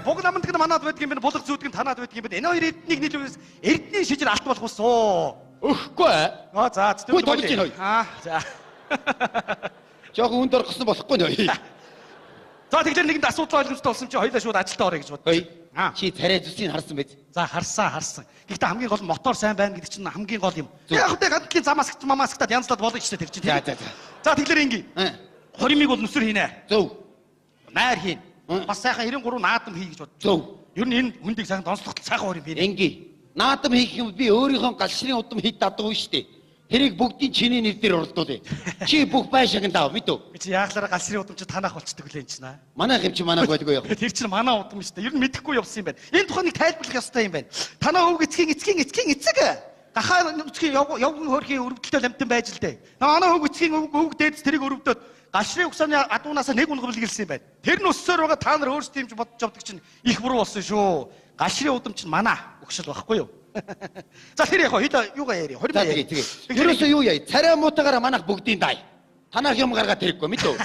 Бог намд гэдэг манад байдаг юм байна. Булга зүйдэг нь танаад байдаг юм байна. Энэ хоёр эднийг нийлүүлээс эрдний шижир алт болгосон. Өгөхгүй. За Хүй тоглож байна хоёр. За. Жохон хүнд орохсон болохгүй нөө. За тэгэхээр нэгэнд асуудал ойлгомжтой болсон чи хоёулаа шууд ажилдаа орё гэж бодсон. Чи царай зүсийг харсан биз? За харсан. Гэхдээ хамгийн гол мотор сайн байна гэдэг чинь хамгийн гол юм. Яг хөтэй ганцлын замаас мамаасгтаад янзлаад болно ч тэр чинь. За тэгэхээр ингийн. Хоримыг бол нүсэр хийнэ. Зөв. Найр хийн. Бас сайхан 93 наадам хий гэж бод. Зөв. Ер нь энэ хүндийг сайхан донслоход сайхан хорим хийнэ. Ингийн. Наадам хийх юм би өөрийнхөө галшрын удам хий дадаггүй штэ. Тэрийг бүгдийн чиний нэр дээр орлуулъя. Чи бүх байшааг даа мэдв. Би чи яахлаараа галшрын удам чи танах болцдог лээ энэ чинь аа. Манайх юм чи манайг байдгүй яах. Тэр чинь манай удам штэ. Ер нь мэдэхгүй явсан юм байна. Энэ тухайг тайлбарлах ёстой юм байна. Танаа өвг эцгийн эцэг. Гахаа нүцгийн явган хөрхийн өрөвдөлтөй ламтан байж л дээ. Манай өвг эцгийн өвг дээдс тэрийг өрөвдөд галшрын угсааны адуунаасаа нэг унгал гэлсэн юм байна. Тэр нь өссөөр байгаа та нар өөрсдөө юм чи бодож авдаг чинь их буруу болсон шүү. Галшрын удам чинь манай өгшил байхгүй юу? За тэр яг юугаа яри. Тэгээ. Ерөөсөө юу яа? Царай муутаагаараа манайх бүгдийн дай. Танах юм гаргаад хэрэггүй мэдв.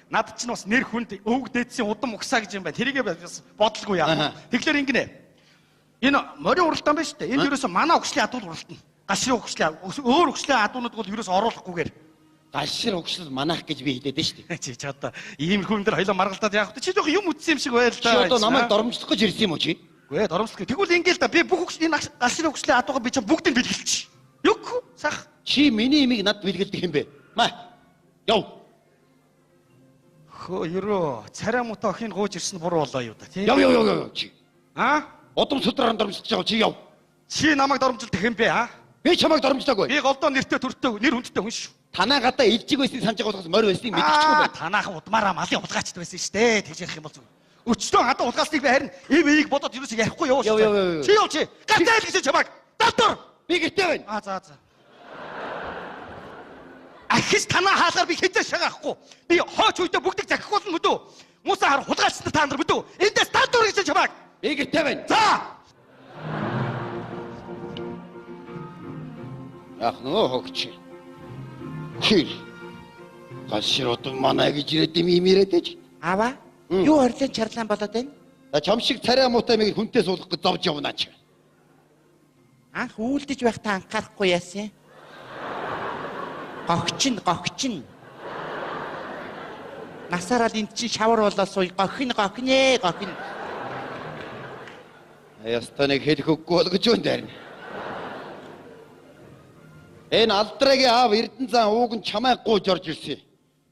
Над чинь бас нэр хүнд өвг дээдсийн удам угсаа гэж юм байна. Тэрийгээ бас бодлого яа. Тэгэхээр ингэнэ. Энэ морин уралдаан байна шүү дээ. Энэ ерөөсөө манай өгшлийн адуул уралдана. Галшрын өгшлийн өөр өгшлийн адуунууд бол ерөөсөө оруулахгүйгээр. Галшир өгшил манайх гэж би хэлээд шүү дээ. Чи одоо иймэрхүү юм дээр хоёлоо маргалдаад яах вэ? Чи жоох юм үтсэн юм шиг байл та. Чи одоо намайг доромжлох гэж ирсэн юм уу чи? Үгүй ээ, доромжлох. Тэгвэл ингээл да би бүх энэ галшрын өгшлийн адуугаа би ч бүгдийг бэлгэлчих. Юг сах. Чи миний имийг над бэлгэлдэх юм бэ? Маа. Яв. Хөө ерөө царай муута охин гууж ирсэн буруу болоо юу да тий. Яв чи. Удам судраар доромжлож байгаа чи яв. Чи намайг доромжилдох юм бэ Би чамайг доромжлоогүй. Би голдоо нэртэй төртөө нэр хүндтэй хүн шүү. Танаа гадаа илжиг байсан санаж байгаас морь байсныг мэдчихгүй байна. Танаахан удмаараа малын улгаачд байсан шүү дээ. Тэгж ярих юм бол зүг. Өчтөө хадаа улгаасныг би харин эвийг бодоод юусэн ярихгүй юу шүү. Чи юу чи? Гатайл гэж чамайг. Доктор. Би гэртээ байна. За. Ахис танаа хаалгаар би хэзээ шагаахгүй. Би хооч үедээ бүгдийг захихгүй болно мэдв. Муусаа хар хулгайчтай та нар мэдв. Эндээс доктор гэж чамайг. Би гэртээ байна. За. Ах нөө хогч. Хэр. Галшир удам манай гэж ирээд юм ирээд ээж. Аваа. Юу орлон чарлаан болоод байна? Чам шиг царай муутай мэг хүнтэй суулгах гэж зовж явна ч. Анх үйлдэж байхдаа анхаарахгүй яасан. Гогчин. Насаараа энд чинь шавар болоод сууй гохин. Ястаныг хэлэх үгүй болгож байна даа. Энэ алдрагийн аав Эрдэнэзан ууг нь чамайг гууж орж ирсэн.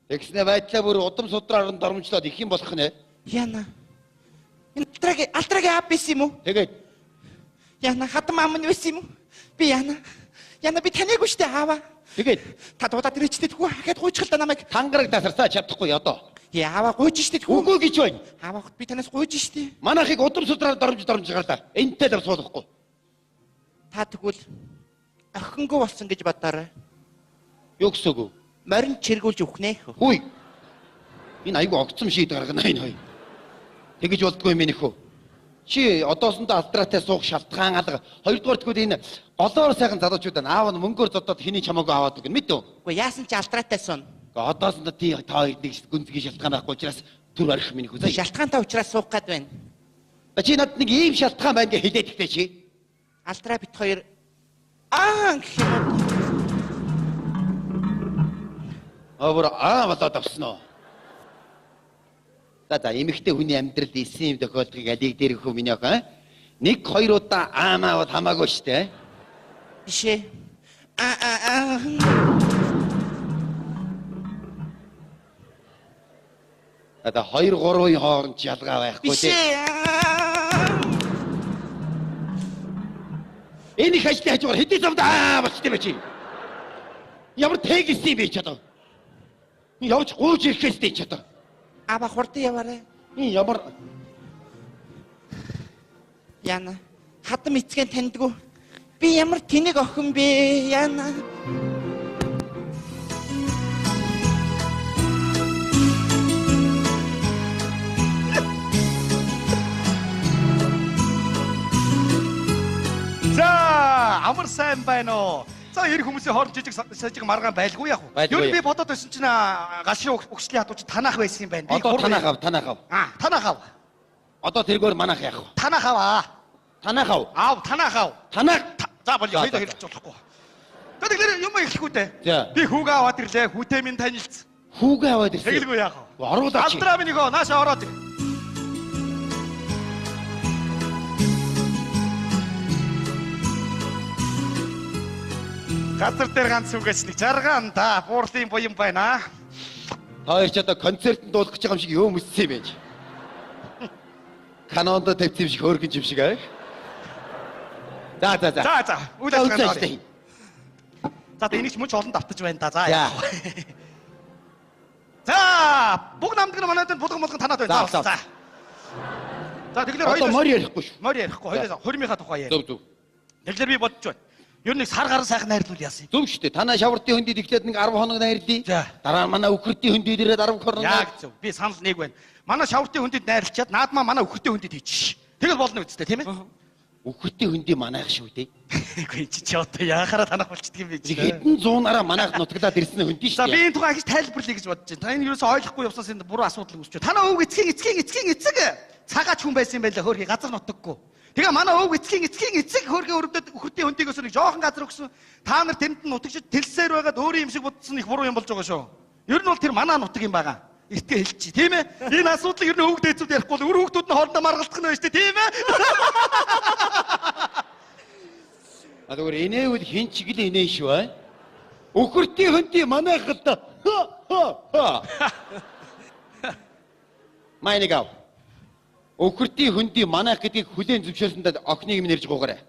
Тэгснэ байдлаа бүр удам судраар нь доромжлоод их юм болох нэ. Яна. Энэ алдрагийн аав биш юм уу? Тэгээд Яна хатам ам нь байсан юм уу? Би Яна би таныг үстэй аава. Тэгээд та дуудаад ирээчтэй тэгвэл хахад гуйчихл та намайг. Тангараг тасарсаа чадахгүй одоо. Яава гуйж штэ тэгвэл. Үгүй гэж байна. Аава би танаас гуйж штэ. Манайхыг удам судраар доромж гарлаа. Энтэй л суулгахгүй. Та тэгвэл охингоо болсон гэж бодоорой. Юу гэсэгүй? Морин чиргүүлж өгөх нэ. Хүй. Энэ айгу огцом шийд гаргана энэ хоёр. Тэгэж болдгүй юм нөхөө. Чи одоосондоо алдраатай суух шалтгаан алга. Хоёрдугаар тэгвэл энэ голоор сайхан залуучууд аав нь мөнгөөр зодоод хэний чамаагүй аваад өгнө мэдв. Үгүй яасан ч алдраатай сон. Одоосондоо тий та хоёр нэг гүнзгий шалтгаан байхгүй учраас түр арих минь хөө. Шалтгаантай учраас суух гээд байна. Чи надад нэг ийм шалтгаан байна гэж хэлээд ихтэй чи. Алдраа бит хоёр Авра болоод авсноо. За эмэгтэй хүний амьдралд исэн юм тохиолдлыг алиг дээр өгөх миний охин. 1-2 удаа аамаа хамаагүй штэ. Бишээ. Одоо 2-3-ын хооронд ялгаа байхгүй тий. Энэ их ажлын хажуугаар хэдий замд болчтой байж. Ямар тэгсэн бэ ч одоо. Явж гууж ирэхээс дээ ч одоо. Аба хурдан яваарай. Ямар Яна хатам эцгэн таньдгүй. Би ямар тэнэг охин бэ? Яна. За, амар сайн байна уу? За, эр хүмүүсийн хооронд жижиг маргаан байлгүй яах вэ? Юу би бодоод байсан чинь галшрын өгшлийн хатууч танах байсан юм байна. Одоо танах ав. Танах ав. Одоо тэргээр манайх яах вэ? Танах аваа. Танайх ав. Аав, танах аав. Танайх. За болё, За, хоёулаа за. хэлж болохгүй. Тэгэхээр юм эхлэхгүй дээ. За. Би хүүгээ аваад ирлээ. Хүүтэй минь танилцсан. Хүүгээ аваад ирсэн. Тэгэлгүй яах вэ? Оруулаач. Алдраа минь гоо, наашаа ороод ир. Газар дээр ганц үгээс нэг жарган та буурлын буян байна. Хоёр ч одоо концертанд дуулах гэж байгаа юм шиг юу мөссөн юм бэ? Канонд тавьсан юм шиг хөөргөн юм шиг аа. За. За, үйл ажиллагаа Үзээч. нөө. За энийг ч мөн ч олон давтаж байна да. За. За. За, бүх намд гэнэ манайд булган танаад байна. За. За тэгэхээр Одоо хоёулаа морь ярихгүй шүү. морь ярихгүй. Хоёулаа хуримынхаа тухай яа. Зөв. Тэгэхээр би бодож байна. Ер нь сар гарan сайхан найрлуул яасан. Зөв шүү дээ. Танай шавртын хөндөд ихлээд нэг 10 хоног найрлаа. За. Дараа нь манай үхртийн хөндөд ирээд 10 хоног. Яг зөв. Би санал нэг байна. Манай шавртын хүндэд найрлчаад наадмаа манай үхртийн хүндэд хийчих. Тэгэл болно үсттэй тийм ээ. Үхртийн хөндийн манайх шүү дээ. Үгүй чи одоо яахаараа танах болчихдөг юм бэ чи. Хэдэн зуунаараа манайх нутаглаад ирсэн хөндийн За шүү би дээ. энэ тухай их тайлбарлая гэж бодож байна. Та энэ юусоо ойлгохгүй явснаас энэ буруу асуудал үүсч байна. Танаа өвг эцэг цагаач хүн байсан юм байлаа хөөрхий газар нутаггүй. Тэгээ манай өвг эцэг хөөрхий өрөвдөд үхртийн хөндийг өсөр нэг жоохон газар өгсөн. Та нар тэнд нь нутагчд тэлсээр байгаад өөрийн юм шиг бодсон их буруу юм болж байгаа шүү. Ер нь бол тэр манай нутаг юм байгаа. Эртээ хэлчих тийм ээ. Энэ асуудлыг ер нь өвг дээцүүд ярихгүй бол өр хөвгтүүд нь хоорондоо маргалдах нь байна шүү дээ тийм ээ. А тэгвэл инээвэл хин ч гэл инээ шүү аа. Үхртийн хөндийн манайхад Майнигав. Үхртийн хөндийн манайх гэдгийг хүлээн зөвшөөрсөнд охиныг минь нэрж гуугараа.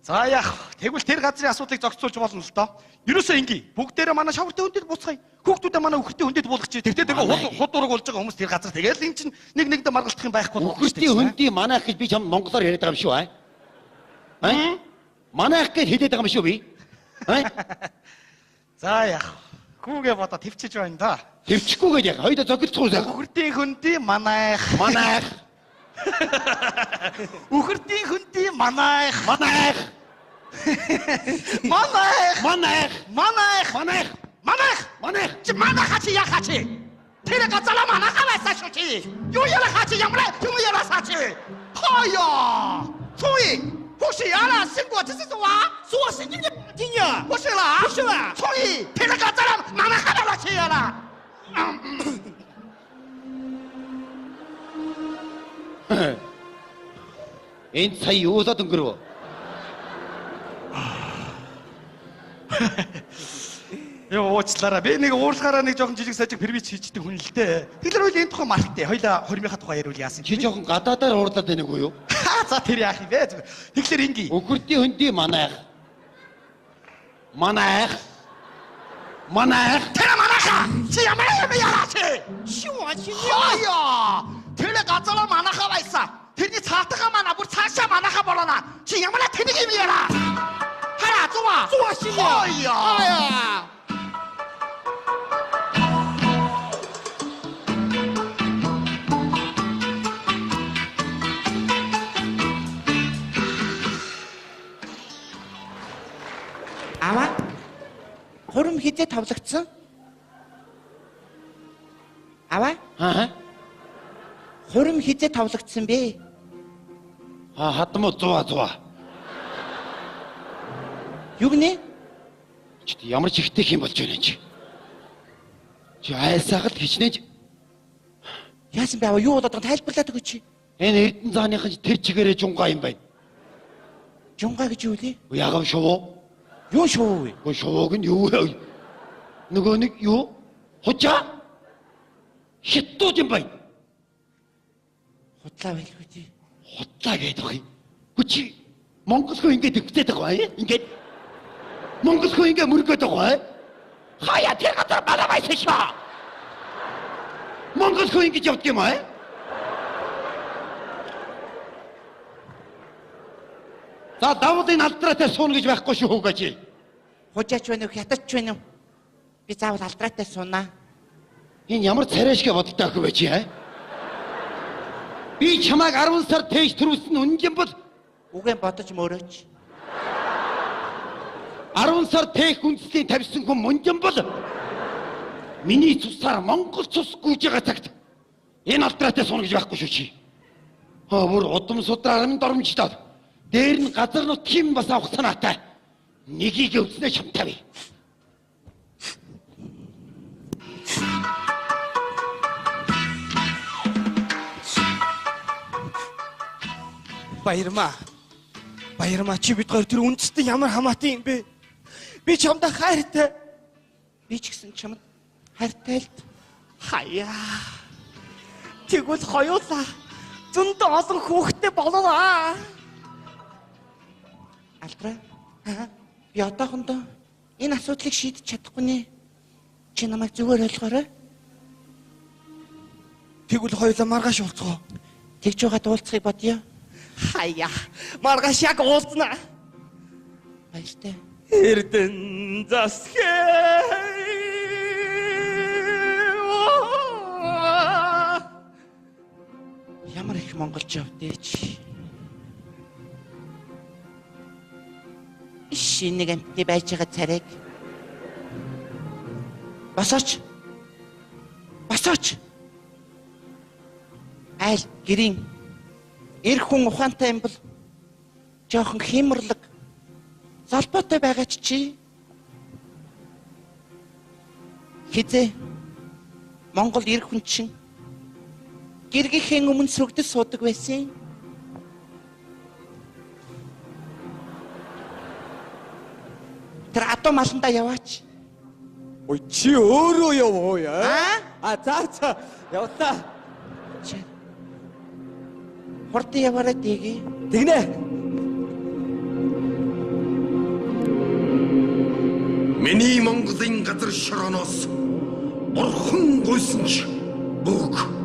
За яах вэ? Тэгвэл тэр газрын асуудлыг зохицуулж болно л доо. Ерөөсөө ингийн бүгдээрээ манай шавртын хүндэд буцгаая. Хүүхдүүдээ манай үхртийн хүндэд буулгачих. Тэгтээ тэгээ худураг болж байгаа хүмүүс тэр газар тэгэл эн чинь нэг нэгдээ маргалдах юм байхгүй бол Үхртийн хөндийн манайх гэж би чам монголоор яриад байгаа юм шүү аа. Аа? Манайх гэж хэлээд байгаа юм шүү би. Аа? За яах вэ? Хүүгээ бодоо төвчж байна да. Төвчихгүйгээд яг хоёул зохицуулсан. Үхртийн хүндийн манайх. Манайх. Үхртийн хүндийн манайх. Манайх. Манайх. Манайх. Манайх. Манайх. Манайх. Манайх. Чи манайхаа чи яхаа чи? Тэр газала манайхаа байсан шүү чи. Юу яхаа чи ямар юм яасаа чи? Хаяа. Цуи. 不是啊，生过这是什么？说是你的听呀？不是啦，不是啦。所以听那个咱们慢慢看到了去了。 Энэ сая юусаад өнгөрөв? Яа уучлаарай. Би нэг уурлахаараа нэг жоохон жижиг сажиг первич хийчдэг хүн л дээ. Тэгэхээр хоёул энэ тухай мартээ. Хоёлаа хормынхаа тухай яриул яасан. Чи жоохон гадаадаар уурлаад байна уу юу? За тэр яах юм бэ? Тэгэхээр ингийн. Үхртийн хөндийн манайх. Манайх. Манайх. Тэр манайхаа. Чи ямар юм яараач? Шуу чи. Хаяа. Тэр газала манайхаа байсан. Тэрний цаатагаа манай бүр цаашаа манайхаа болоно. Чи ямар тэнийг юм яараа? Хараа зуа. Зуа чи. Хаяа. Аваа. Хурим хизээ тавлагдсан? Аваа. Аа. Хурим хизээ тавлагдсан бэ? Хадмуу 100. Юу гинэ? Чи ямар ч ихтэй юм болж байна чи. Чи айсахад хичнээн. Яасан бэ аваа? Юу болоод байгаа тайлбарлаад өгөөч чи. Энэ Эрдэнэ цааныхан тэр чигээрээ жунгаа юм байна. Жунгаа гэж юу вэ? Ягав шуу. Юу шуу вэ? Гоо шууг нь юу вэ? Нөгөө нэг юу? Хучаа. Хиттууд юм байна. Худлаа байлгүй тий. Худлаа гэдэг юм. Хүчи Монгол хөө ингэж төвчтэй байгаа юм. Ингээд Монгол хөө ингэ мөргөд байгаа юм. Хаяа тэр газар балаа байсан шүү. Монгол хөө ингэж явдаг юм аа. За давлын алдраатай сууна гэж байхгүй шүү хөөгээ чи. Хужаач байна уу, хятадч байна уу? Би заавал алдраатай суунаа. Энэ ямар царайшгэ бодолтой ах вэ чи аа? Би чамайг 10 сар тээж төрүүлсэн үнэн бол Үгэн бодож мөрөөч. 10 сар тээх үндэслийг тавьсан хүн мунжин бол миний цусаар Монгол цус гүйж байгаа цагт энэ алдраатай сууна гэж байхгүй шүү чи. Бүр удам судраар минь доромжтоод. Дээр нь газар нутгийн бас авах санаатай. Нэгийг өвснөө шамтав. Баярмаа чи бид хоёр тэр үндэстэн ямар хамаатай юм бэ? Би чамд хайртай. Би ч гэсэн чамд хайртай л. Хаяа. Тэгвэл хоёулаа зөндөө олон хүүхэдтэй болоо. Алдраа. Би одоохондоо энэ асуудлыг шийдэж чадахгүй нэ. Чи намайг зүгээр ойлгоорой. Тэгвэл хоёулаа маргааш уулзгаа. Тэгж байгаад уулзахыг бодъё. Хаяа. Маргааш яг уулзнаа. Баяртай. Эрдэн засхээ. Ямар их монголч явдээч. Шинэ гэнтний байж байгаа царайг босооч. Айл гэрийн эр хүн ухаантай юм бол жоохон хямрлаг залбоотой байгаа чи. Хизээ Монгол эр хүн чинь гэргийнхээ өмнө сүгдэл суудаг байсан. Тэр адуу маландаа яваач. Ой чи өөрөө яваа яа? За явлаа. Хурд яваарай дэги. Тэгнэ. Миний Монголын газар шорооноос бурхан гуйсан ч бүг